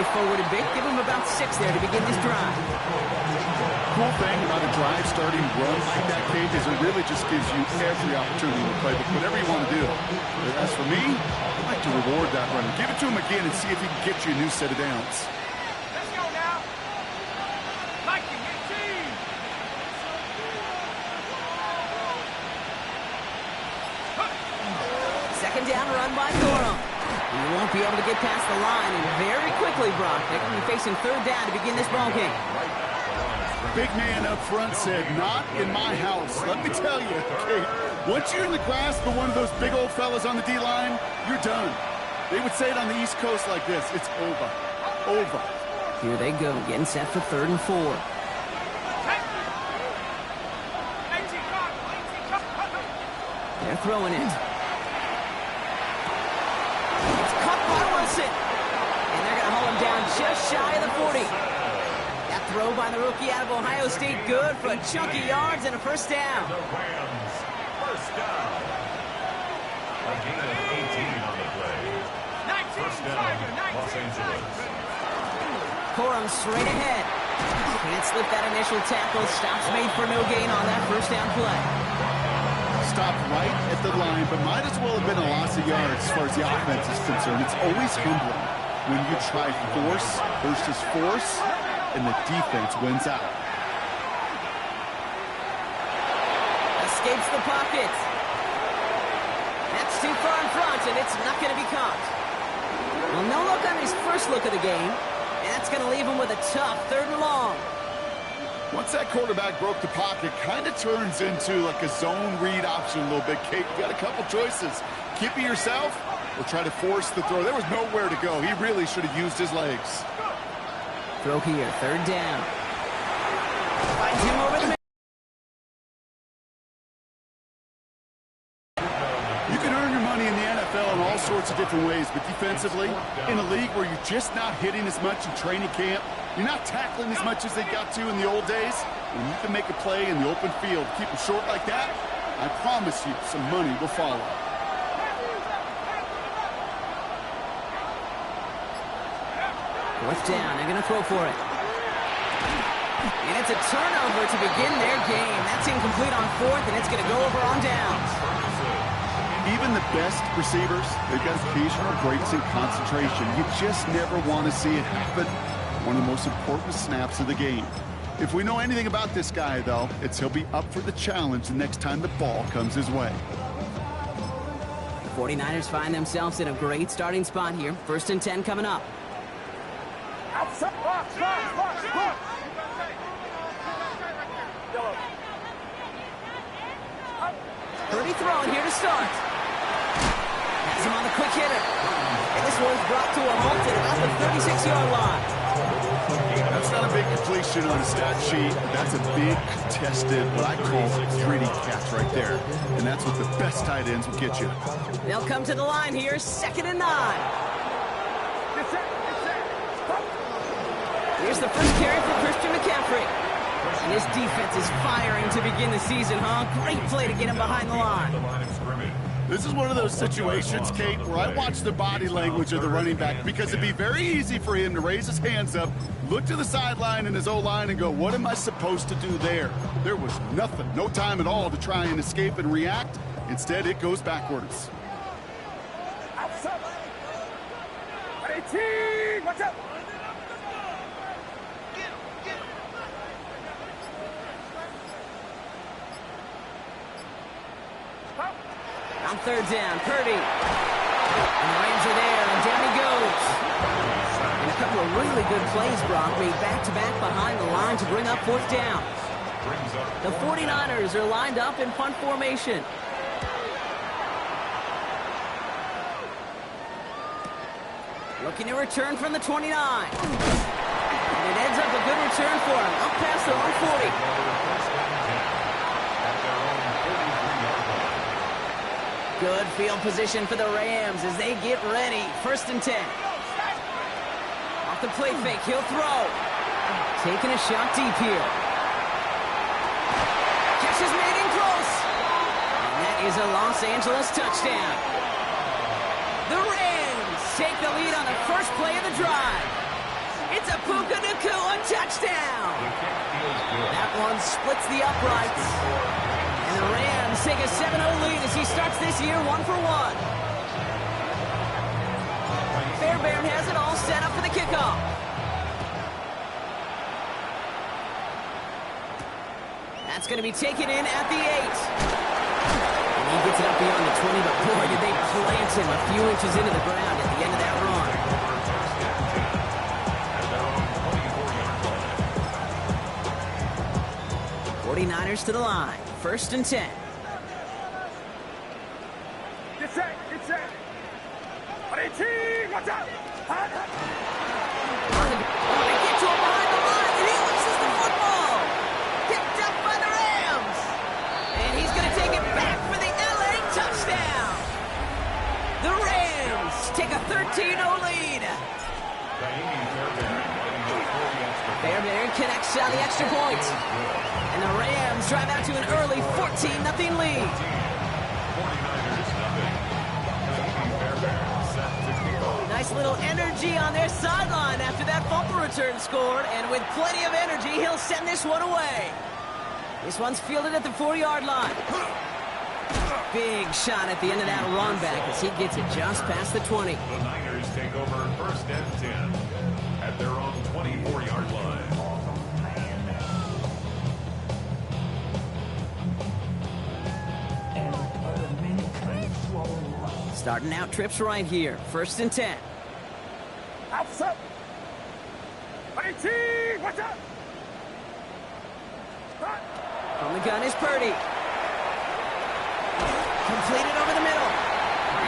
way forward a bit. Give him about 6 there to begin this drive. Cool thing about a drive starting run like that, Kate, is it really just gives you every opportunity to play whatever you want to do. But as for me, I'd like to reward that runner. Give it to him again and see if he can get you a new set of downs. Let's go now. Mikey, hit team. Second down run by Corum. He won't be able to get past the line, and very quickly, Brock, they're going to be facing third down to begin this ball game. Big man up front said, not in my house. Let me tell you, Kate, once you're in the grasp of one of those big old fellas on the D-line, you're done. They would say it on the East Coast like this, it's over. Over. Here they go, getting set for 3rd and 4. They're throwing it. It's caught by Wilson. And they're going to hold him down just shy of the 40. That throw by the rookie out of Ohio State, good for a chunk of yards and a first down. The Rams, first down. A gain of 18 on the play. First down, Los Angeles. Corum straight ahead. Can't slip that initial tackle. Stops made for no gain on that first down play. Stopped right at the line, but might as well have been a loss of yards as far as the offense is concerned. It's always humbling when you try force versus force, and the defense wins out. Escapes the pocket. That's too far in front, and it's not going to be caught. Well, no look on his first look of the game, and that's going to leave him with a tough 3rd and long. Once that quarterback broke the pocket, kind of turns into like a zone read option a little bit. Kate, you got a couple choices. Keep it yourself or try to force the throw. There was nowhere to go. He really should have used his legs. Throw here, 3rd down. Finds him over the middle. You can earn your money in the NFL in all sorts of different ways, but defensively, in a league where you're just not hitting as much in training camp, you're not tackling as much as they got to in the old days, when you can make a play in the open field, keep them short like that, I promise you some money will follow. Fourth down, they're going to throw for it. And it's a turnover to begin their game. That's incomplete on 4th, and it's going to go over on downs. Even the best receivers, they've got occasional breaks in concentration. You just never want to see it happen. One of the most important snaps of the game. If we know anything about this guy, though, it's he'll be up for the challenge the next time the ball comes his way. The 49ers find themselves in a great starting spot here. 1st and 10 coming up. Purdy throwing here to start. Has him on the quick hitter. And this one's brought to a halt at about the 36-yard line. That's not a big completion on a stat sheet, but that's a big contested, what I call gritty catch right there. And that's what the best tight ends will get you. They'll come to the line here, 2nd and 9. Here's the first carry for Christian McCaffrey. And this defense is firing to begin the season, huh? Great play to get him behind the line. This is one of those situations, Kate, where I watch the body language of the running back because it'd be very easy for him to raise his hands up, look to the sideline in his O-line and go, what am I supposed to do there? There was nothing, no time at all to try and escape and react. Instead, it goes backwards. Watch out! On 3rd down, Purdy. And the Rams are there, and down he goes. And a couple of really good plays, Brock, made back-to-back behind the line to bring up 4th down. The 49ers are lined up in punt formation. Looking to return from the 29. And it ends up a good return for him, up past their own 40. Good field position for the Rams as they get ready. 1st and 10. Off the play fake, he'll throw. Taking a shot deep here. Catch is made in close. And that is a Los Angeles touchdown. The Rams take the lead on the first play of the drive. It's a Puka Nacua touchdown. That one splits the uprights. And the Rams take a 7-0 lead as he starts this year 1-for-1. Fairbairn has it all set up for the kickoff. That's going to be taken in at the 8. And he gets it up beyond the 20, but boy, did they plant him a few inches into the ground at the end of that run. 49ers to the line. 1st and 10. Get set, get set. Watch out. They get to him behind the line, and he loses the football. Picked up by the Rams. And he's going to take it back for the LA touchdown. The Rams take a 13-0 lead. Fairbairn connects on the extra point. And the Rams drive out to an early 14-0 lead. Nice little energy on their sideline after that fumble return scored. And with plenty of energy, he'll send this one away. This one's fielded at the 4-yard line. Big shot at the end of that run back as he gets it just past the 20. The Niners take over 1st and 10 at their own 24-yard line. Starting out trips right here. 1st and 10. Outside. Watch out. On the gun is Purdy. Completed over the middle.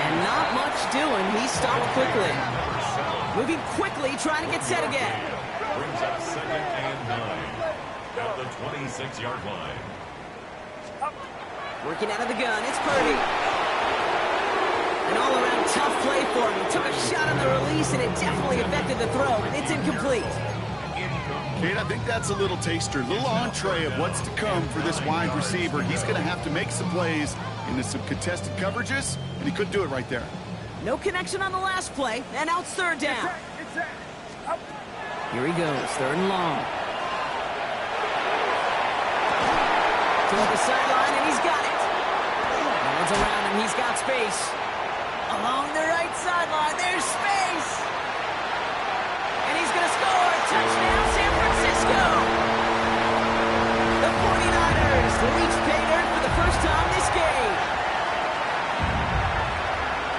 And not much doing. He stopped quickly. Moving quickly, trying to get set again. Brings up 2nd and 9 at the 26-yard line. Working out of the gun, it's Purdy. An all-around tough play for him. He took a shot on the release, and it definitely affected the throw, and it's incomplete. Kate, I think that's a little taster, a little entree of what's to come for this wide receiver. He's going to have to make some plays into some contested coverages, and he couldn't do it right there. No connection on the last play, and now it's 3rd down. Here he goes, 3rd and long. Toward the sideline, and he's got it. No one's around him, he's got space. Along the right sideline, there's space. And he's going to score. Touchdown, San Francisco. The 49ers reach pay dirt for the first time this game.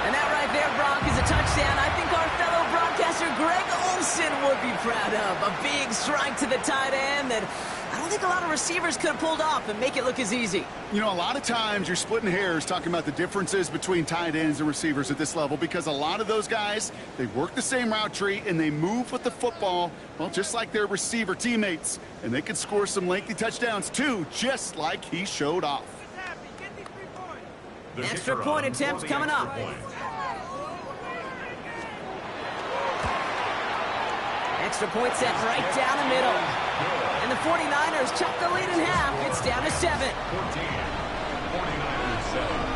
And that right there, Brock, is a touchdown I think our fellow broadcaster Greg Olsen would be proud of. A big strike to the tight end that I don't think a lot of receivers could have pulled off and make it look as easy. You know, a lot of times you're splitting hairs talking about the differences between tight ends and receivers at this level because a lot of those guys, they work the same route tree and they move with the football, well, just like their receiver teammates. And they can score some lengthy touchdowns, too, just like he showed off. Extra point attempts coming up. Extra point set right down the middle. And the 49ers chop the lead in half. It's down to 7. 14. 49ers 7.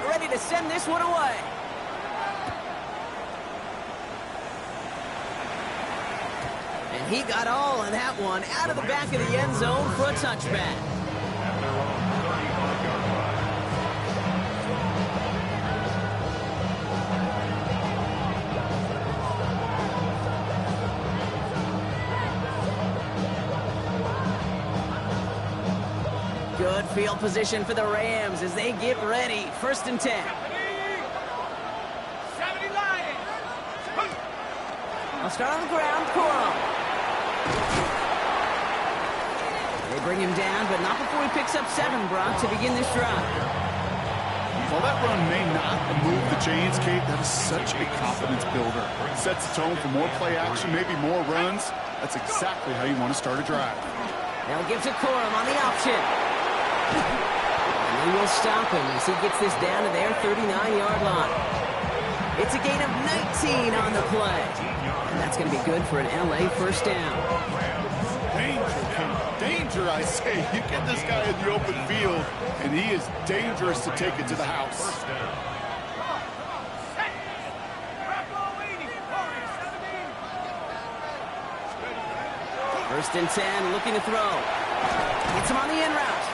Ready to send this one away. And he got all of that one out of the back of the end zone for a touchback. Good field position for the Rams as they get ready. 1st and 10. 70 Lions. I'll start on the ground. Corum. They bring him down, but not before he picks up 7, Brock, to begin this drive. While that run may not move the chains, Kate, that is such a confidence builder. It sets the tone for more play action, maybe more runs. That's exactly how you want to start a drive. They'll give to Corum on the option. And They will stop him as he gets this down to their 39-yard line. It's a gain of 19 on the play. And that's going to be good for an LA first down. Danger, I say. You get this guy in the open field, and he is dangerous to take it to the house. First and 10, looking to throw. Gets him on the in route.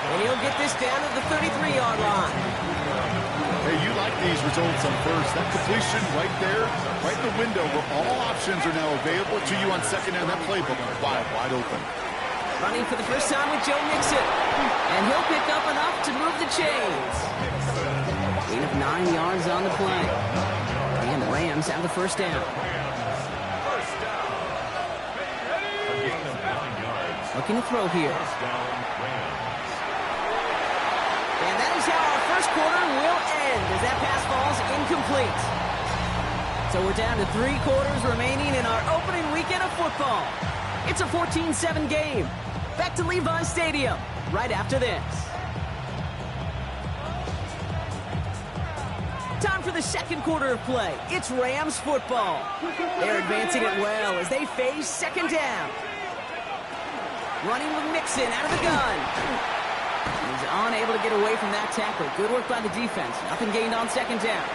And he'll get this down to the 33-yard line. Hey, you like these results on first. That completion right there, right in the window where all options are now available to you on second down. That playbook wide open. Running for the first time with Joe Mixon. And he'll pick up enough to move the chains. Gain of 9 yards on the play. And the Rams have the first down. Looking to throw here. And that is how our first quarter will end as that pass falls incomplete. So we're down to 3 quarters remaining in our opening weekend of football. It's a 14-7 game. Back to Levi Stadium right after this. Time for the second quarter of play. It's Rams football. They're advancing it well as they face second down. Running with Mixon out of the gun. He's unable to get away from that tackle. Good work by the defense. Nothing gained on second down.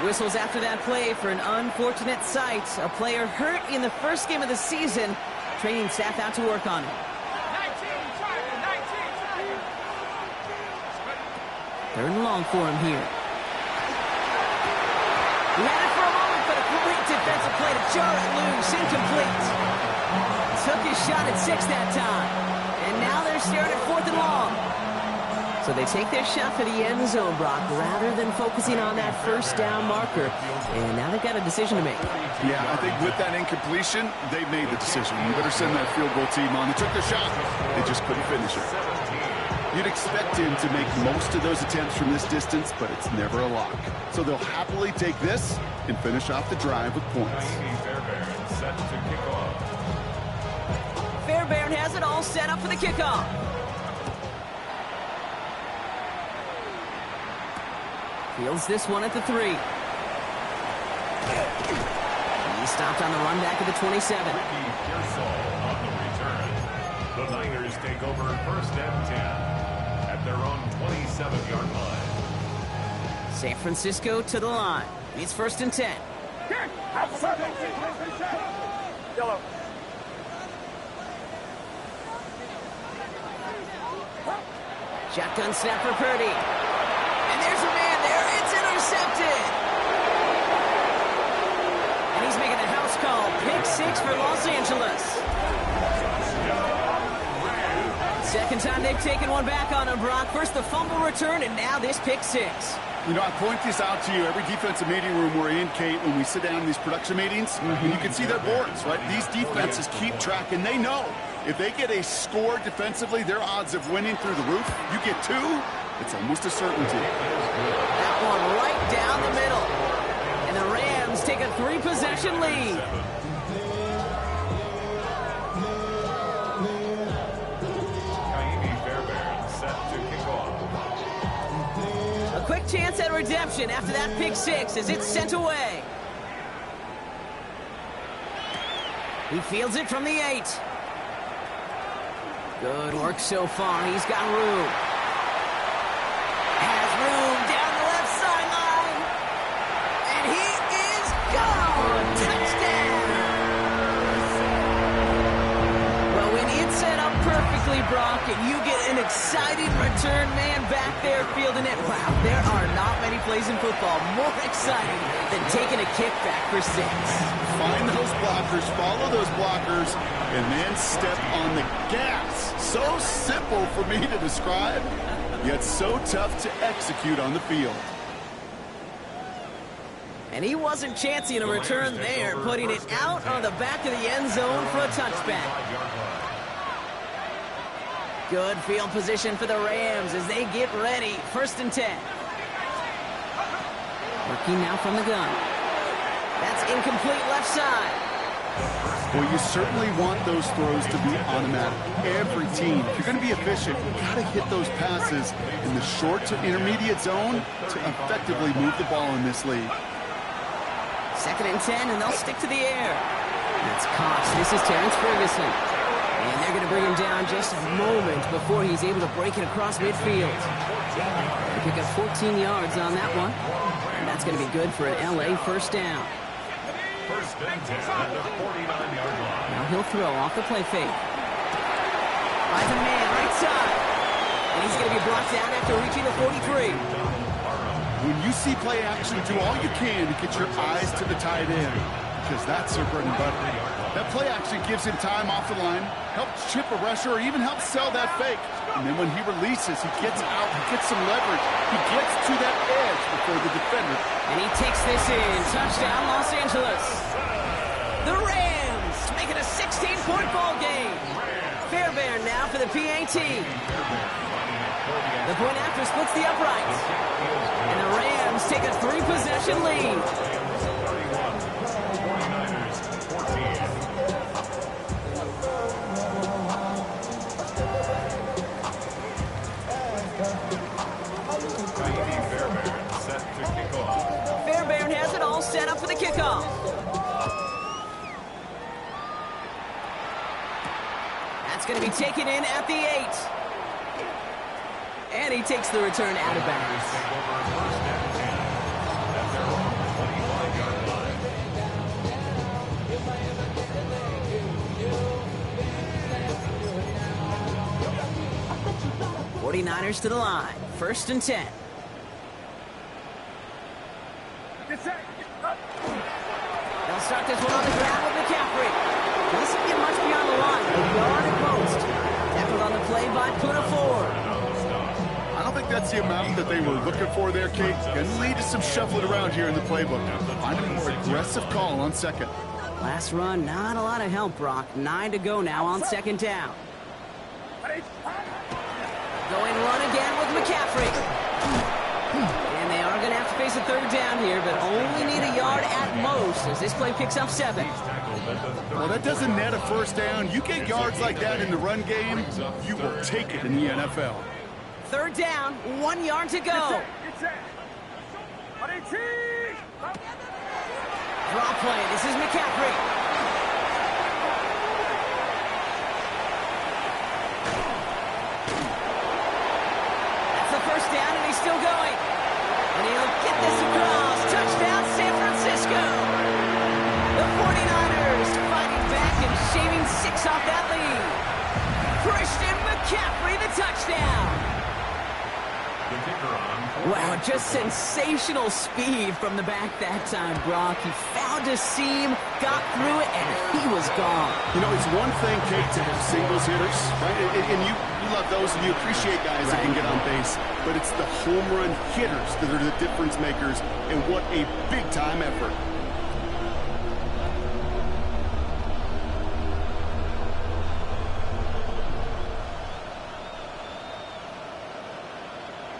Whistles after that play for an unfortunate sight. A player hurt in the first game of the season. Training staff out to work on it. 3rd and long for him here. He had it for a moment, but a great defensive play to jar it loose. Incomplete. Took his shot at 6 that time. And now they're staring at 4th and long. So they take their shot for the end zone, Brock, rather than focusing on that first down marker. And now they've got a decision to make. Yeah, I think with that incompletion, they made the decision. You better send that field goal team on. They took their shot. They just couldn't finish it. You'd expect him to make most of those attempts from this distance, but it's never a lock. So they'll happily take this and finish off the drive with points. Set to kick off. Fairbairn has it all set up for the kickoff. Fields this one at the 3. He stopped on the run back at the 27. On the return. The Niners take over 1st and 10 at their own 27-yard line. San Francisco to the line. It's 1st and 10. Yellow. Shotgun snap for Purdy. And there's a man there. It's intercepted. And he's making a house call. Pick 6 for Los Angeles. Second time they've taken one back on him, Brock. First the fumble return, and now this pick 6. You know, I point this out to you every defensive meeting room we're in, Kate, when we sit down in these production meetings, and you can see their boards, right? These defenses keep track, and they know if they get a score defensively, their odds of winning through the roof. You get 2, it's almost a certainty. That one right down the middle. And the Rams take a 3-possession lead. A quick chance at redemption after that pick 6 as it's sent away. He fields it from the 8. Good work so far. He's got room. Has room down the left sideline. And he is gone. Touchdown. Well, when it's set up perfectly, Brock, and you get an exciting return man back there fielding it. Wow, there are not many plays in football more exciting than taking a kickback for 6. Find those blockers, follow those blockers, and then step on the gas. So simple for me to describe, yet so tough to execute on the field. And he wasn't chancing a return there, putting it out on the back of the end zone for a touchback. Good field position for the Rams as they get ready. 1st and 10. Working now from the gun. That's incomplete left side. Well, you certainly want those throws to be automatic. Every team, if you're going to be efficient, you've got to hit those passes in the short to intermediate zone to effectively move the ball in this league. 2nd and 10, and they'll stick to the air. It's Cox. This is Terrence Ferguson. And they're going to bring him down just a moment before he's able to break it across midfield. They pick up 14 yards on that one. And that's going to be good for an LA first down. First and 10 at the 49-yard line. Now he'll throw off the play fake. Finds a man right side. And he's going to be brought down after reaching the 43. When you see play action, do all you can to get your eyes to the tight end, because that's their bread and butter. That play action gives him time off the line, helps chip a rusher, or even helps sell that fake. And then when he releases, he gets out, he gets some leverage. He gets to that edge before the defender. And he takes this in. Touchdown, Los Angeles. The Rams make it a 16-point ball game. Fairbairn now for the PAT. The point after splits the uprights. And the Rams take a 3-possession lead. 49ers, set to kick off. Fairbairn has it all set up for the kickoff. That's going to be taken in at the 8. And he takes the return out of bounds. Take over first and 10 at their own 25-yard line. 49ers to the line. 1st and 10. They'll start this one on the ground with McCaffrey. Doesn't get much beyond the line. A yard at most. Tackled on the play by Puna Ford. I don't think that's the amount that they were looking for there, Kate. Going to lead to some shuffling around here in the playbook. Find a more aggressive call on 2nd. Last run, not a lot of help, Brock. 9 to go now on 2nd down. Going run again with McCaffrey. And they are going to have to face a 3rd down here, but only need a yard at most as this play picks up 7. Well, that doesn't net a 1st down. You get yards like that in the run game, you will take it in the NFL. 3rd down, 1 yard to go. Draw play. This is McCaffrey. That's the 1st down, and he's still going. And he'll get this across. Touchdown, San Francisco. The 49ers fighting back and shaving 6 off that lead. Christian McCaffrey, the touchdown. Wow, just sensational speed from the back that time, Brock. He found a seam, got through it, and he was gone. You know, it's one thing, Kate, to have singles hitters, right? And you love those, and you appreciate guys that can get on base. But it's the home run hitters that are the difference makers, and what a big-time effort.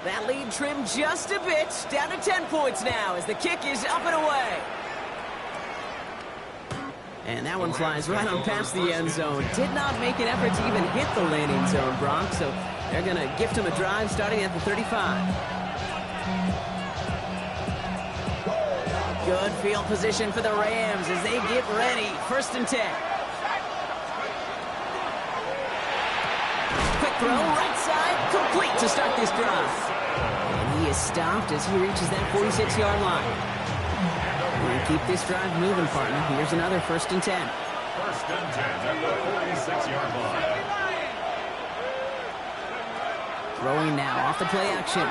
That lead trimmed just a bit, down to 10 points now as the kick is up and away. And that one flies right on past the end zone. Did not make an effort to even hit the landing zone, Brock, so they're going to gift him a drive starting at the 35. Good field position for the Rams as they get ready. 1st and 10. Quick throw, right side, complete to start this drive. And he is stopped as he reaches that 46-yard line. We'll keep this drive moving, partner. Here's another 1st and 10. 1st and 10 at the 46-yard line. Throwing now off the play action.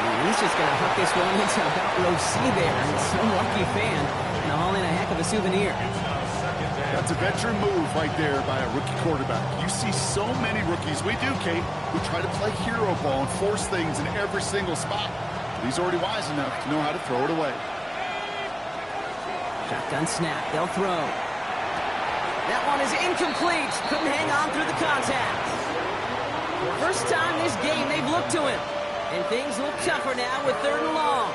And he's just going to hook this one into about row C there. And so lucky fan. And haul in a heck of a souvenir. That's a veteran move right there by a rookie quarterback. You see so many rookies, we do, Kate, who try to play hero ball and force things in every single spot. But he's already wise enough to know how to throw it away. Shotgun snap. They'll throw. That one is incomplete. Couldn't hang on through the contact. First time this game they've looked to him. And things look tougher now with 3rd and long.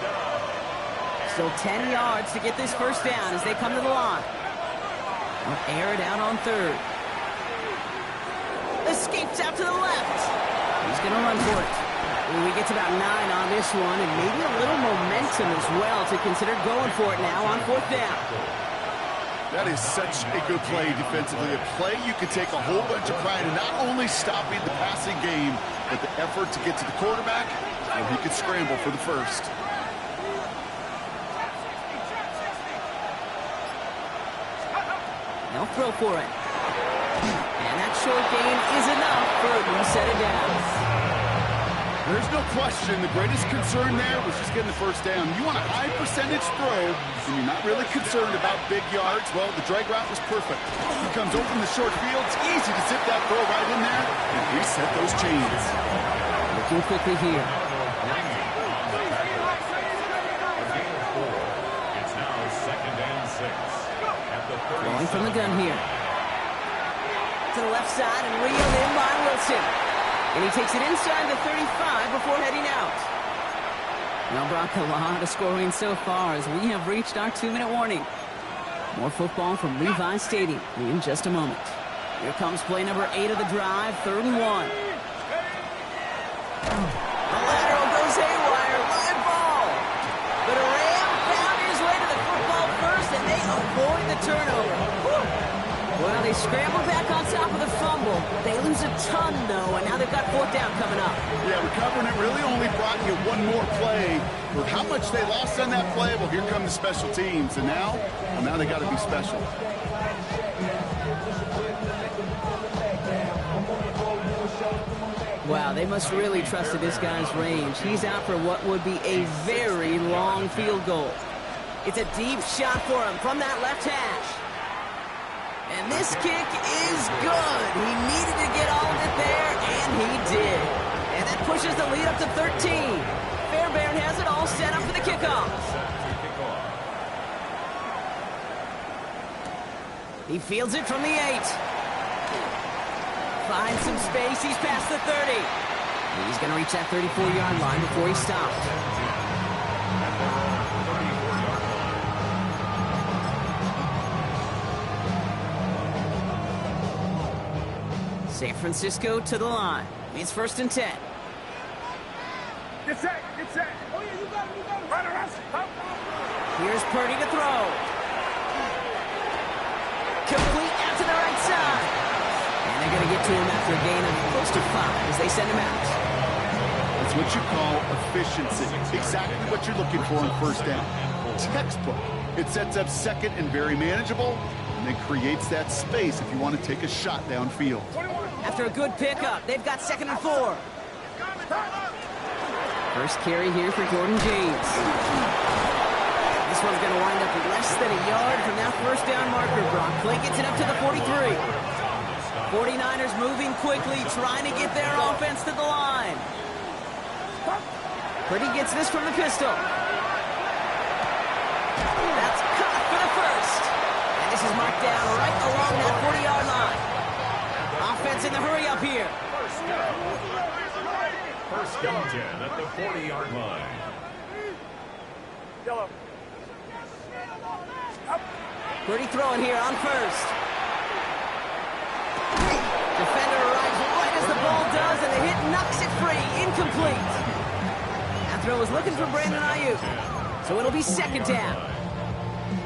Still 10 yards to get this first down as they come to the line. They'll air it out on third. Escapes out to the left. He's going to run for it. He gets about 9 on this one, and maybe a little momentum as well to consider going for it now on fourth down. That is such a good play defensively. A play you could take a whole bunch of pride in not only stopping the passing game, but the effort to get to the quarterback, where he could scramble for the first. They'll throw for it. And that short gain is enough for a set it down. There's no question the greatest concern there was just getting the first down. You want a high percentage throw, and you're not really concerned about big yards. Well, the drag route was perfect. He comes open the short field. It's easy to zip that throw right in there and reset those chains. Looking quickly here. It's now 2nd and 6. At the 30. Going from the gun here. To the left side and reeled in by Wilson. And he takes it inside the 35 before heading out. Now, Brock, a lot of scoring so far as we have reached our 2-minute warning. More football from Levi Stadium in just a moment. Here comes play number 8 of the drive, 3rd and 1. The lateral goes haywire, live ball. But a Ram found his way to the football first, and they avoid the turnover. Whew. Well, they scramble back on top of the fumble. They lose a ton, though, and now they've got fourth down coming up. Yeah, recovering it really only brought you one more play. With how much they lost on that play, well, here come the special teams. And now they got to be special. Wow, they must really trust this guy's range. He's out for what would be a very long field goal. It's a deep shot for him from that left hash. And this kick is good. He needed to get all of it there, and he did. And that pushes the lead up to 13. Fairbairn has it all set up for the kickoff. He fields it from the 8. Finds some space. He's past the 30. He's going to reach that 34-yard line before he stopped. San Francisco to the line. It's 1st and 10. Get set, get set. Oh, yeah, you got it. Right around. Here's Purdy to throw. Complete out to the right side. And they're going to get to him after a gain of close to 5 as they send him out. That's what you call efficiency. Exactly what you're looking for on first down. Textbook. It sets up second and very manageable, and then creates that space if you want to take a shot downfield. After a good pickup, they've got 2nd and 4. First carry here for Jordan James. This one's going to wind up less than a yard from that first down marker. Brock Clay gets it up to the 43. 49ers moving quickly, trying to get their offense to the line. Purdy gets this from the pistol. That's caught for the first. And this is marked down right along that 40-yard line. Offense in the hurry up here. First down 10 at the 40-yard line. Yellow. Purdy throwing here on first. Defender arrives right as the ball does, and the hit knocks it free. Incomplete. That throw was looking for Brandon Ayuk. So it'll be 2nd down.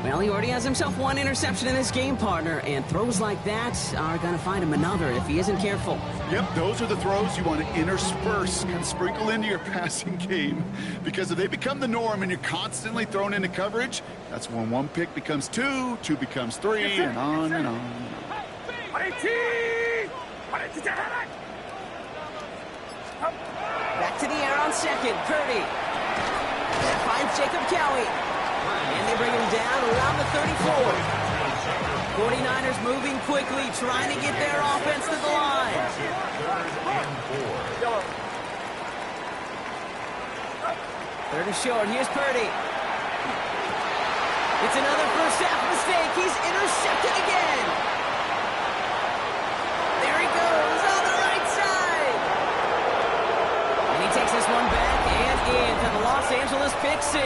Well, he already has himself 1 interception in this game, partner, and throws like that are going to find him another if he isn't careful. Yep, those are the throws you want to intersperse, kind of sprinkle into your passing game. Because if they become the norm and you're constantly thrown into coverage, that's when 1 pick becomes 2, 2 becomes 3, and on and on. Back to the air on 2nd, Purdy. That finds Jacob Cowie. And they bring him down around the 34. 49ers moving quickly, trying to get their offense to the line. 3rd and short. Here's Purdy. It's another first half mistake. He's intercepted again. There he goes on the right side. And he takes this one back and in for the Los Angeles pick 6.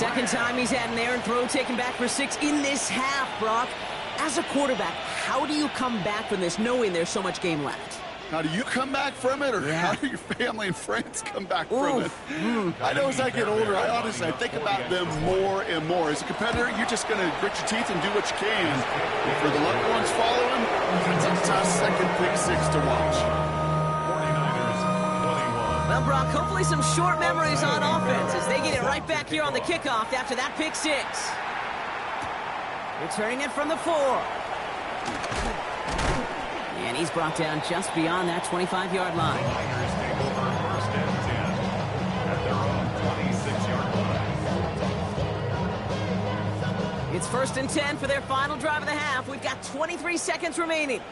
Second time he's had an errant throw taken back for 6 in this half, Brock. As a quarterback, how do you come back from this knowing there's so much game left? How do you come back from it, or how do your family and friends come back from it? I know as I get older, I think about them more and more. As a competitor, you're just going to grit your teeth and do what you can. But for the loved ones following, it's a tough second pick 6 to watch. 49ers, 21. Well, Brock, hopefully some short memories on offense as they get it right back here on the kickoff after that pick 6. Returning it from the 4. And he's brought down just beyond that 25-yard line. Niners take over first and 10 at their own 26-yard line. It's first and 10 for their final drive of the half. We've got 23 seconds remaining.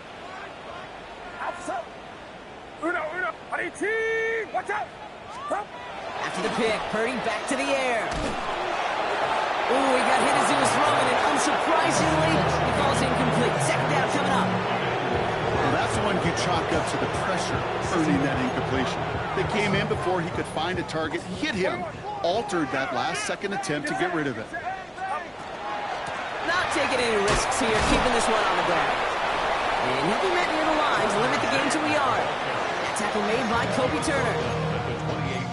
After the pick, Purdy back to the air. Ooh, he got hit as he was throwing it. Unsurprisingly, he falls incomplete. Second down coming up. Well, that's the one you chalk up to the pressure earning that incompletion. They came in before he could find a target, hit him, altered that last-second attempt to get rid of it. Not taking any risks here, keeping this one on the ground. And he'll be met near the lines, limit the game to a yard. That tackle made by Kobe Turner.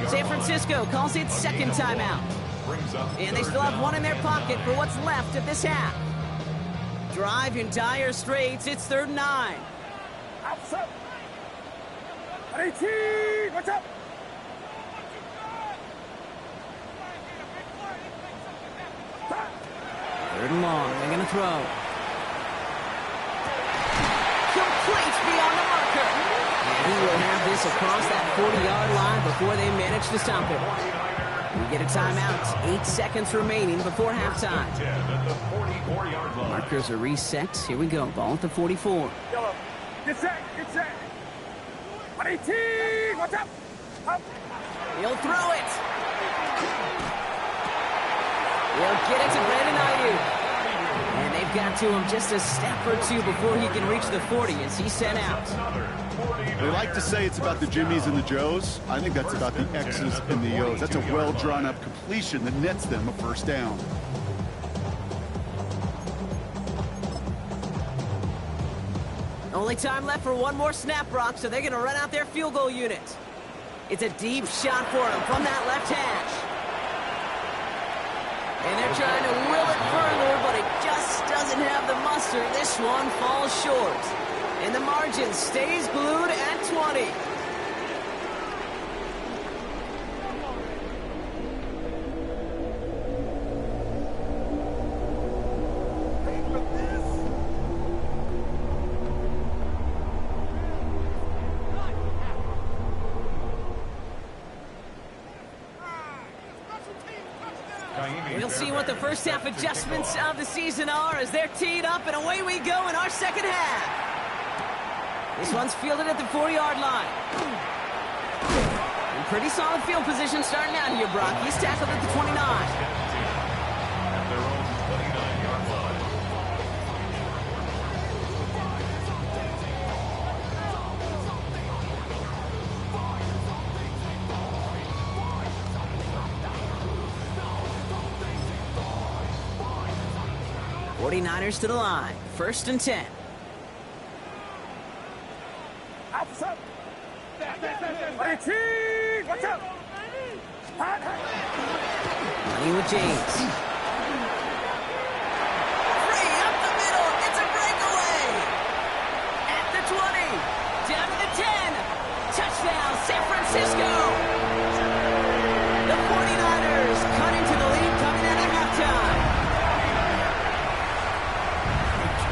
San Francisco calls it second timeout. And they still have one in their pocket for what's left of this half. Drive in dire straits. It's 3rd and 9. What's up? Third and long. They're going to throw. Complete beyond the marker. And he will have this across that 40-yard line before they manage to stop him. We get a timeout. 8 seconds remaining before halftime. Markers are reset. Here we go. Ball at the 44. Get set. 18. What's up? He'll throw it. He'll get it to Brandon Ayuk. And they've got to him just a step or two before he can reach the 40 as he's sent out. They like to say it's about the Jimmies and the Joes. I think that's about the X's and the O's. That's a well-drawn-up completion that nets them a first down. Only time left for one more snap, Brock, so they're going to run out their field goal unit. It's a deep shot for him from that left hash. And they're trying to will it further, but it just doesn't have the muster. This one falls short. And the margin stays glued at 20. We'll see what the first half adjustments of the season are as they're teed up, and away we go in our second half. This one's fielded at the 4-yard line. And pretty solid field position starting out here, Brock. He's tackled at the 29. At their own 29-yard line. '49ers to the line. First and 10. What's up? Money with James. Free up the middle. It's a breakaway. At the 20. Down to the 10. Touchdown, San Francisco. The 49ers cut into the lead coming out of halftime.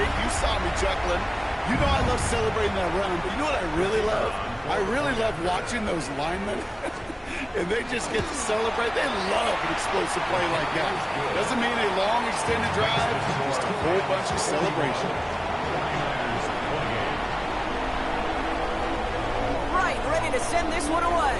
You saw me chuckling. You know I love celebrating that run, but you know what I really love? I really love watching those linemen, and they just get to celebrate. They love an explosive play like that. Doesn't mean a long, extended drive, just a whole bunch of celebration. Right, ready to send this one away.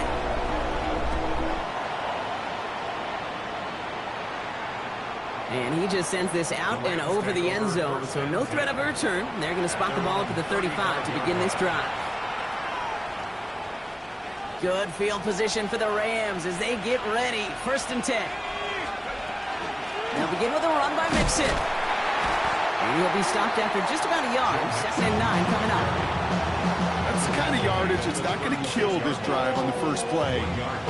And he just sends this out and over the end zone, so no threat of a return. They're going to spot the ball up at the 35 to begin this drive. Good field position for the Rams as they get ready. First and 10. begin with a run by Mixon. And he'll be stopped after just about a yard. 2nd and 9 coming up. That's the kind of yardage that's not going to kill this drive on the first play.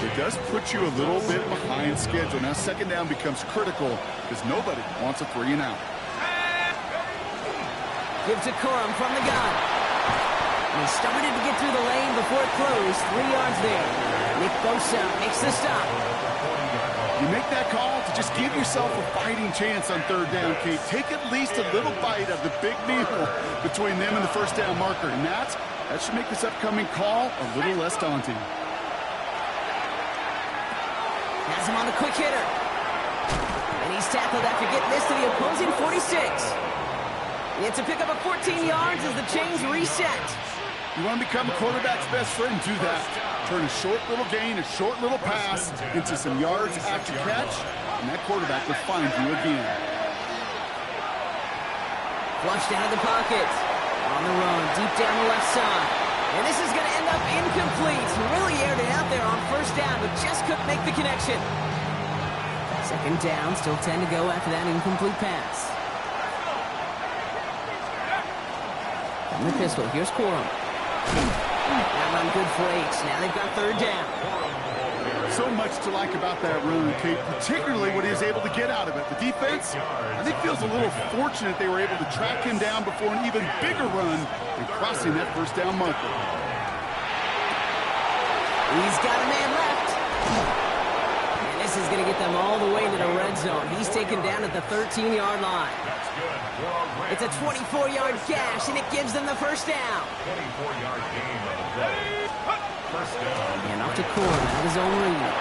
It does put you a little bit behind schedule. Now 2nd down becomes critical because nobody wants a 3 and out. Give to Corum from the gun. And he started to get through the lane before it closed. 3 yards there. Nick Bosa makes the stop. You make that call to just give yourself a fighting chance on 3rd down, Kate. Take at least a little bite of the big meal between them and the 1st down marker. And that should make this upcoming call a little less daunting. Has him on the quick hitter. And he's tackled after getting this to the opposing 46. It's a pickup of 14 yards as the chains reset. You want to become a quarterback's best friend, do that. Turn a short little gain, a short little pass into some yards after catch, and that quarterback will find you again. Flushed out of the pocket. On the run, deep down the left side. And this is going to end up incomplete. Really aired it out there on 1st down, but just couldn't make the connection. 2nd down, still 10 to go after that incomplete pass. From the pistol, here's Corum. That run good for 8. Now they've got 3rd down. So much to like about that run, Kate, particularly what he was able to get out of it. The defense, I think, feels a little fortunate they were able to track him down before an even bigger run and crossing that 1st down marker. He's got a man left. And this is going to get them all the way to the red zone. He's taken down at the 13-yard line. It's a 24-yard gash, and it gives them the 1st down. 24-yard gain on the play. 1st down. And off to Corum with his own read.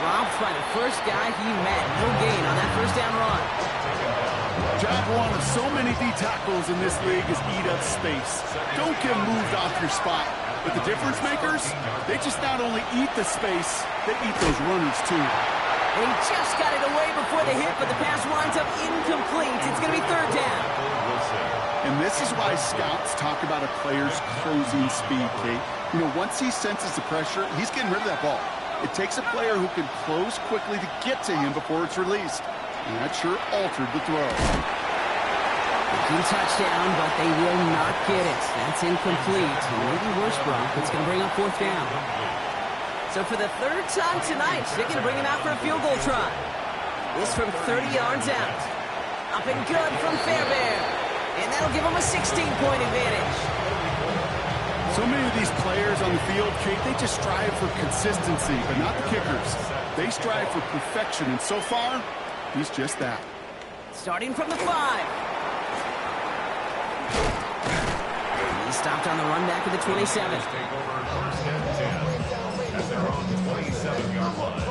Dropped by the first guy he met. No gain on that 1st down run. Job one of so many D tackles in this league is eat up space. Don't get moved off your spot. But the difference makers, they just not only eat the space, they eat those runners too. And he just got it away before the hit, but the pass winds up incomplete. It's going to be 3rd down. And this is why scouts talk about a player's closing speed, Kate. You know, once he senses the pressure, he's getting rid of that ball. It takes a player who can close quickly to get to him before it's released. And that sure altered the throw. Good touchdown, but they will not get it. That's incomplete. And maybe worse, Brock. It's going to bring up 4th down. So for the 3rd time tonight, they're going to bring him out for a field goal try. This from 30 yards out. Up and good from Fairbairn. And that'll give him a 16-point advantage. So many of these players on the field, Kate, they just strive for consistency, but not the kickers. They strive for perfection, and so far, he's just that. Starting from the 5. He stopped on the run back at the 27. Take over 1st and 10 at their own 27-yard line.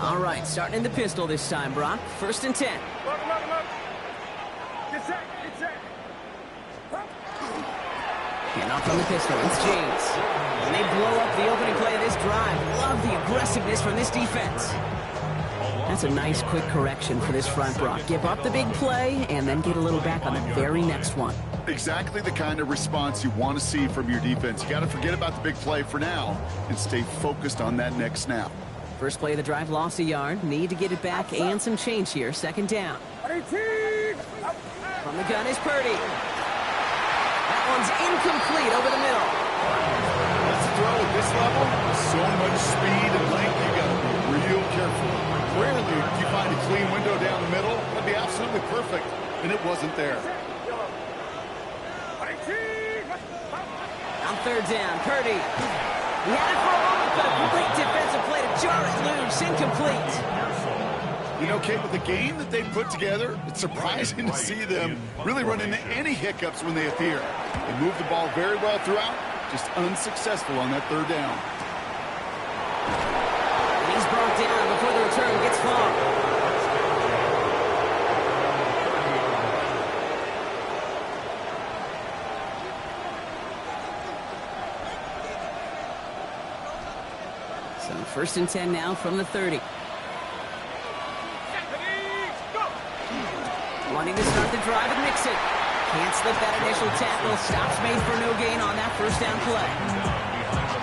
All right, starting in the pistol this time, Brock. 1st and 10. And off on the pistol, it's James. And they blow up the opening play of this drive. Love the aggressiveness from this defense. That's a nice quick correction for this front, Brock. Give up the big play and then get a little back on the very next one. Exactly the kind of response you want to see from your defense. You got to forget about the big play for now and stay focused on that next snap. First play of the drive, lost a yard. Need to get it back and some change here. 2nd down. From the gun is Purdy. That one's incomplete over the middle. Let's throw at this level. So much speed and length, you got to be real careful. Rarely do you find a clean window down the middle. That'd be absolutely perfect, and it wasn't there. On 3rd down, Purdy. He had it for a moment, but a great defensive play to jar it loose. Incomplete. You know, Kate, with the game that they put together, it's surprising to see them really run into any hiccups when they appear. They moved the ball very well throughout, just unsuccessful on that 3rd down. And he's brought down before the return gets far. So 1st and 10 now from the 30. Wanting to start the drive and mix it. Can't slip that initial tackle. Stops made for no gain on that 1st down play.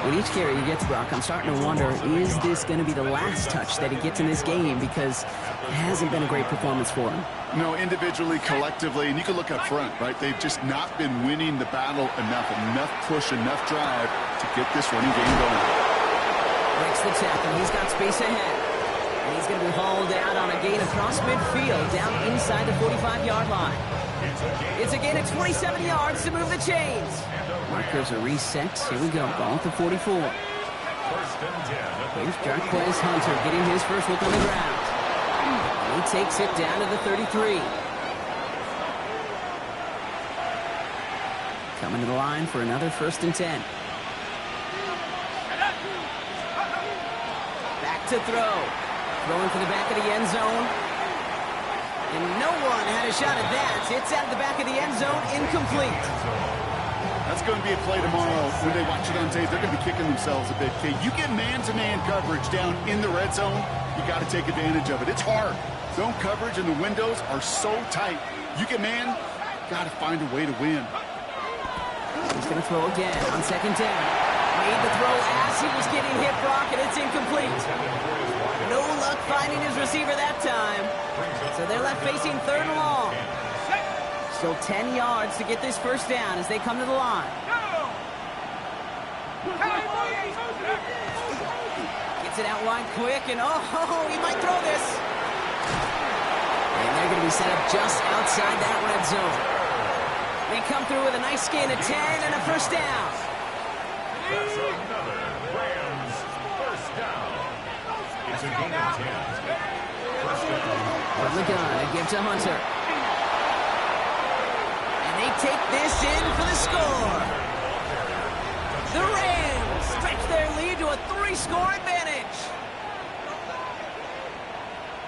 With each carry he gets, Brock, I'm starting to wonder, is this going to be the last touch that he gets in this game? Because it hasn't been a great performance for him. No, individually, collectively, and you can look up front, right? They've just not been winning the battle enough push, enough drive to get this running game going. Breaks the tackle. He's got space ahead. And he's going to be hauled out on a gain across midfield, down inside the 45-yard line. It's a gain of 27 yards to move the chains. Markers are reset. Here we go. Ball at the 44. Here's Jarquez Hunter getting his first look on the ground. And he takes it down to the 33. Coming to the line for another 1st and 10. Back to throw. Throwing for the back of the end zone. And no one had a shot at that. It's out of the back of the end zone, incomplete. That's going to be a play tomorrow. When they watch it on tape, they're going to be kicking themselves a bit, Kate. You get man-to-man coverage down in the red zone, you got to take advantage of it. It's hard. Zone coverage and the windows are so tight. You get man, got to find a way to win. He's going to throw again on 2nd down. Made the throw as he was getting hit, Brock, and it's incomplete. No luck finding his receiver that time. So they're left facing 3rd and long. Still 10 yards to get this 1st down as they come to the line. Gets it out wide quick, and oh, he might throw this. And they're going to be set up just outside that red zone. They come through with a nice gain of 10 and a 1st down. That's another Rams 1st down. It's a gain of 10. 1st down. From the gun, a give to Hunter. And they take this in for the score. The Rams stretch their lead to a 3-score advantage.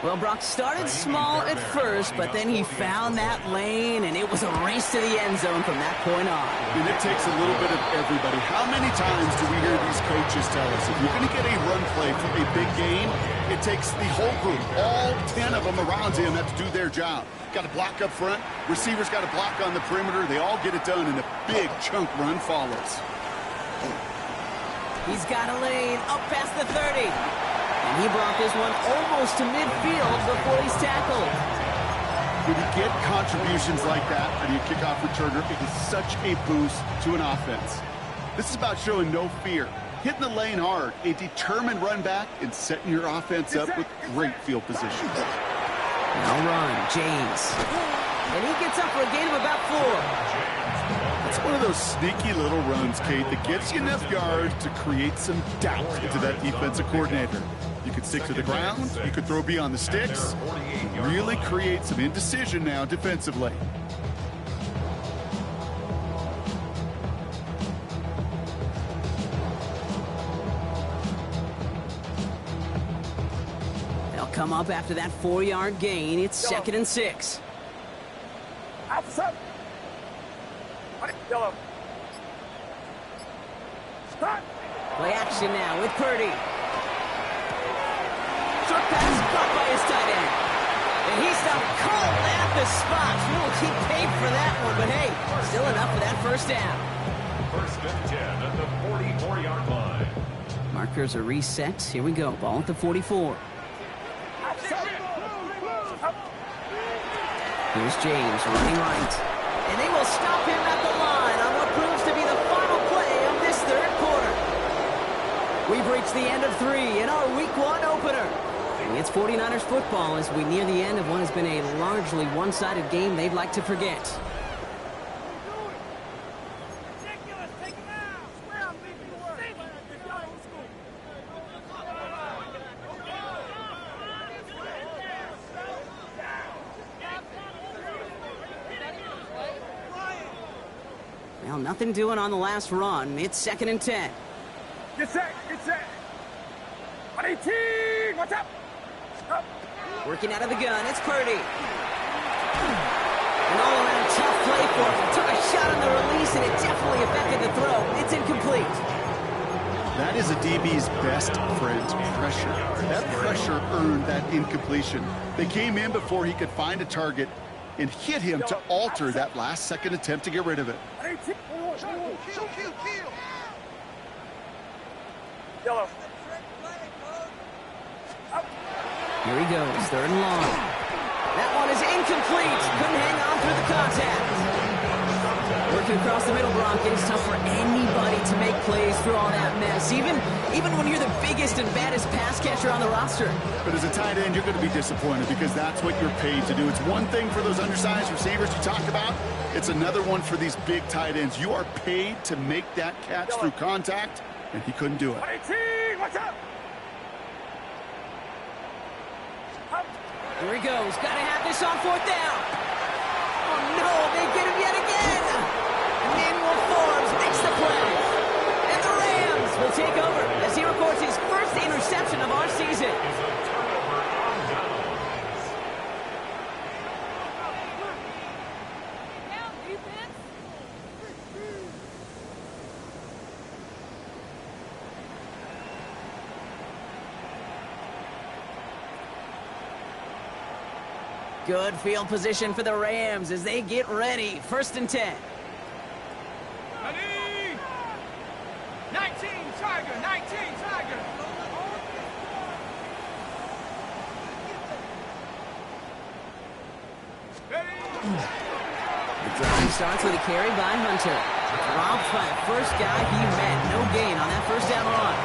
Well, Brock started small at first, but then he found that lane, and it was a race to the end zone from that point on. And it takes a little bit of everybody. How many times do we hear these coaches tell us, if you're going to get a run play for a big game, it takes the whole group, all 10 of them around him have to do their job. Got to block up front. Receivers got to block on the perimeter. They all get it done, and a big chunk run follows. He's got a lane up past the 30. And he brought this one almost to midfield before he's tackled. When you get contributions like that from your kickoff returner, it is such a boost to an offense. This is about showing no fear, hitting the lane hard, a determined run back, and setting your offense up with great field position. Now run, James. And he gets up for a gain of about 4. It's one of those sneaky little runs, Kate, that gets you enough yards to create some doubt into that defensive coordinator. You could stick to the ground, you could throw beyond the sticks, and really create some indecision now defensively. They'll come up after that 4-yard gain. It's 2nd and 6. Play action now with Purdy. Short pass caught by his tight end. And he's not called at the spot. We will keep paid for that one, but hey, still enough for that 1st down. 1st and 10 at the 44-yard line. Markers are reset. Here we go. Ball at the 44. Here's James running right. And they will stop him at the line on what proves to be the final play of this 3rd quarter. We've reached the end of 3 in our Week 1 opener. It's 49ers football as we near the end of what has been a largely one-sided game they'd like to forget. Well, nothing doing on the last run. It's 2nd and 10. Get set, get set. 118, what's up? Working out of the gun, it's Purdy. An all-around tough play for him. Took a shot on the release, and it definitely affected the throw. It's incomplete. That is a DB's best friend, pressure. That pressure earned that incompletion. They came in before he could find a target and hit him to alter that last-second attempt to get rid of it. Yellow. Here he goes, 3rd and long. That one is incomplete. Couldn't hang on through the contact. Working across the middle, Brock, it's tough for anybody to make plays through all that mess, even when you're the biggest and baddest pass catcher on the roster. But as a tight end, you're going to be disappointed because that's what you're paid to do. It's one thing for those undersized receivers you talk about. It's another one for these big tight ends. You are paid to make that catch through contact, and he couldn't do it. 18, watch out! Here he goes. Got to have this on 4th down. Oh, no. They get him yet again. Emmanuel Forbes makes the play. And the Rams will take over as he records his first interception of our season. Good field position for the Rams as they get ready. 1st and 10. Ready? 19, Tiger, 19, Tiger. Ready? The drive starts with a carry by Hunter. Dropped by the first guy he met. No gain on that 1st down run.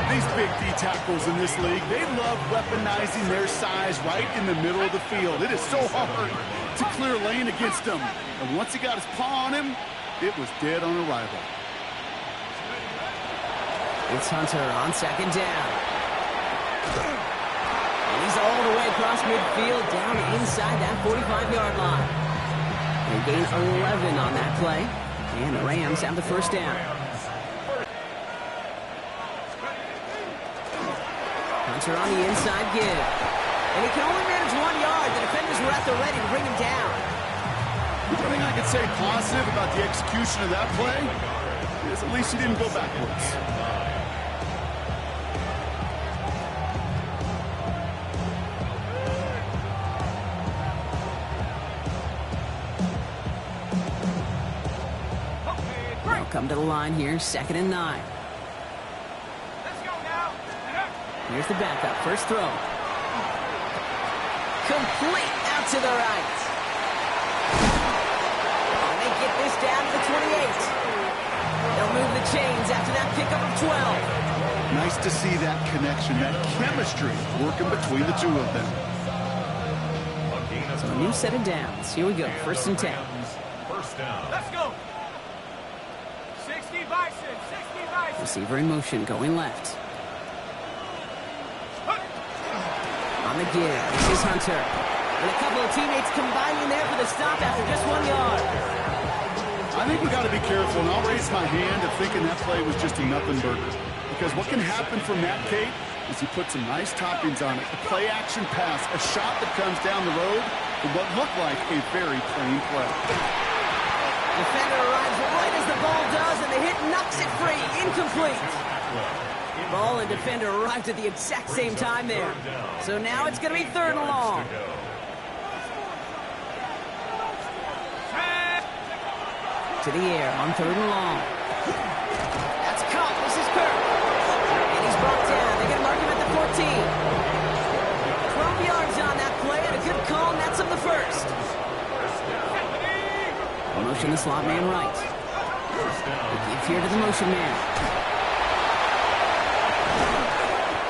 These big D tackles in this league, they love weaponizing their size right in the middle of the field. It is so hard to clear lane against them. And once he got his paw on him, it was dead on arrival. It's Hunter on 2nd down. And he's all the way across midfield, down inside that 45-yard line. They gain 11 on that play. And the Rams have the 1st down. Hunter on the inside give. And he can only manage 1 yard. The defenders were at the ready to bring him down. One thing I could say positive about the execution of that play is at least he didn't go backwards. They'll come to the line here, 2nd and 9. Let's go now. Here's the backup. 1st throw. Complete out to the right. And they get this down to the 28. They'll move the chains after that pickup of 12. Nice to see that connection, that chemistry working between the two of them. So a new set of downs. Here we go. 1st and 10. 1st down. Let's go. 60 Bison, 60 Bison. Receiver in motion, going left. On the give, this is Hunter. And a couple of teammates combining there for the stop after just 1 yard. I think we got to be careful, and I'll raise my hand of thinking that play was just a nothing burger. Because what can happen from that, Kate, is he put some nice toppings on it. A play-action pass, a shot that comes down the road for what looked like a very plain play. Defender arrives right as the ball does, and the hit knocks it free. Incomplete. Ball and defender arrived at the exact same time there. So now it's going to be 3rd and long. To the air on 3rd and long. That's caught. This is Kirk. And he's brought down. They're going to mark him at the 14. 12 yards on that play, and a good call, and that's of the 1st. Motion the slot man right. They give here to the motion man.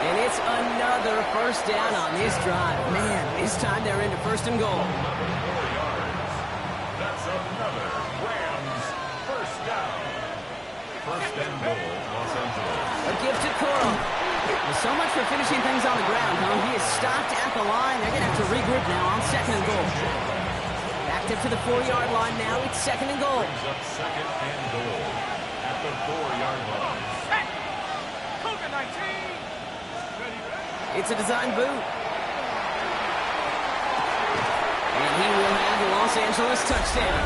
And it's another 1st down on this drive. Man, this time they're into 1st and goal. That's another Rams 1st down. 1st and goal, Los Angeles. A give to Coral. Well, so much for finishing things on the ground, huh? He is stopped at the line. They're going to have to regroup now on 2nd and goal. Backed up to the 4-yard line now. It's 2nd and goal. Brings up 2nd and goal at the 4-yard line. Set. Cougar 19. It's a design boot. And he will have the Los Angeles touchdown.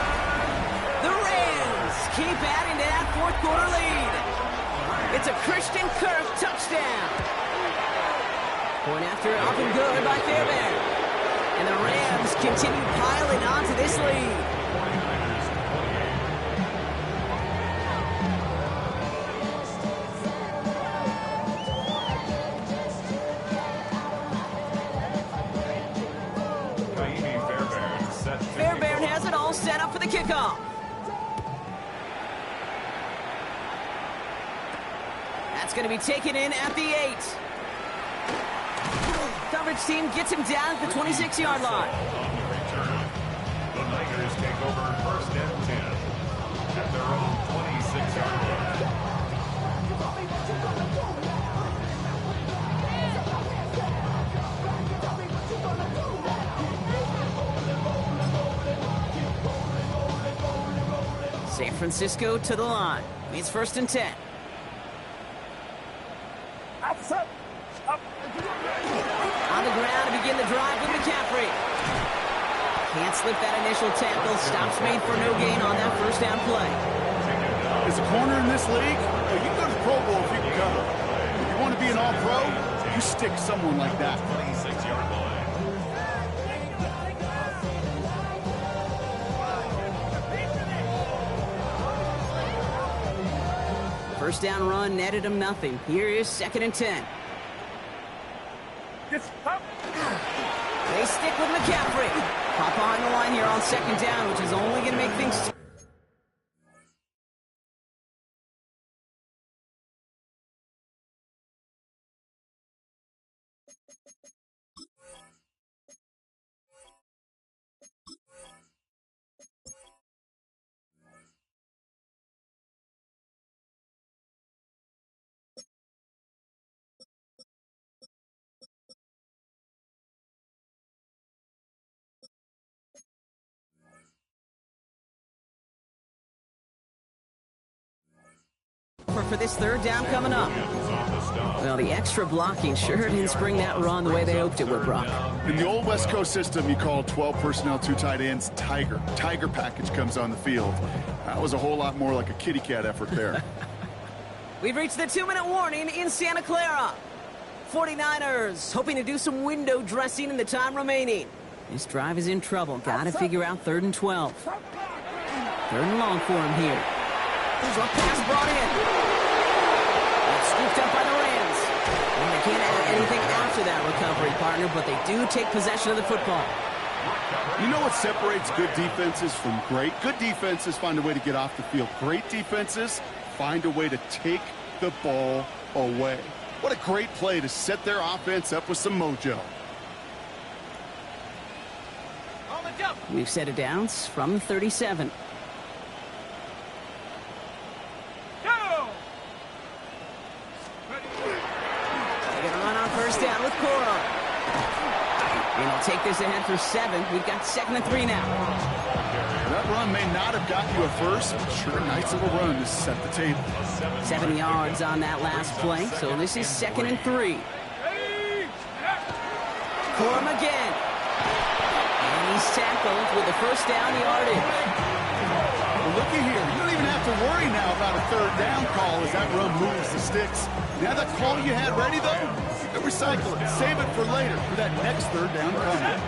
The Rams keep adding to that 4th quarter lead. It's a Christian Kirk touchdown. Point after up and good by Fairbairn. And the Rams continue piling onto this lead. set up for the kickoff. That's going to be taken in at the 8. Coverage team gets him down at the 26-yard line. On the return, the Niners take over first and 10 at their own 26-yard line. San Francisco to the line. It's first and 10. On the ground to begin the drive with McCaffrey. Can't slip that initial tackle. Stops made for no gain on that first down play. As a corner in this league, you can go to the Pro Bowl if you can cover. If you want to be an all-pro, you stick someone like that. 26-yard line. First down run netted him nothing. Here is second and 10. They stick with McCaffrey. Pop behind the line here on second down, which is only going to make things... for this third down coming up. Well, the extra blocking sure didn't spring that run the way they hoped it would, Brock. In the old West Coast system, you call 12 personnel, 2 tight ends, Tiger. Tiger package comes on the field. That was a whole lot more like a kitty cat effort there. We've reached the 2-minute warning in Santa Clara. 49ers hoping to do some window dressing in the time remaining. This drive is in trouble. Got to figure out 3rd and 12. 3rd and long for him here. There's a pass brought in. That's scooped up by the Rams. And they can't add anything after that recovery, partner, but they do take possession of the football. You know what separates good defenses from great? Good defenses find a way to get off the field. Great defenses find a way to take the ball away. What a great play to set their offense up with some mojo. We've set it down from the 37. First down with Cora. And he'll take this ahead for 7. We've got 2nd and 3 now. That run may not have got you a first, but sure, nice little run to set the table. 7 yards on that last play, so this is 2nd and 3. Corum again. And he's tackled with the first down yardage. Well, looky here. You don't even have to worry now about a 3rd down call as that run moves the sticks. Now that call you had ready, though, recycle it. Save it for later for that next 3rd down coming.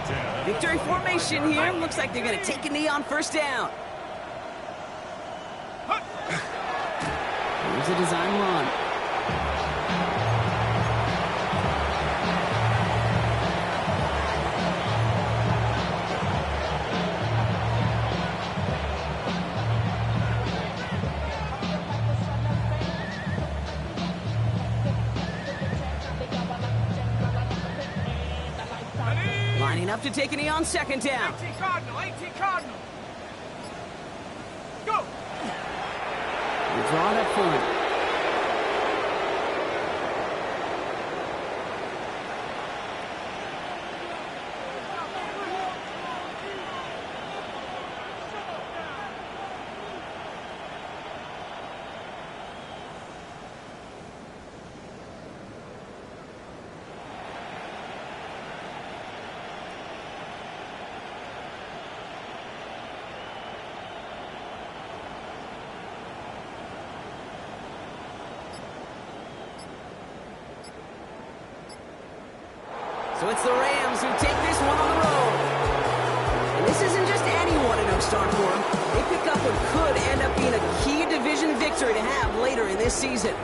Victory formation here. Looks like they're going to take a knee on first down. Here's a design run. Lining up to take a knee on second down. 18 Cardinal, 18 Cardinal. Go! We draw it up for him. So it's the Rams who take this one on the road. And this isn't just anyone in Oak Star for them. They pick up what could end up being a key division victory to have later in this season.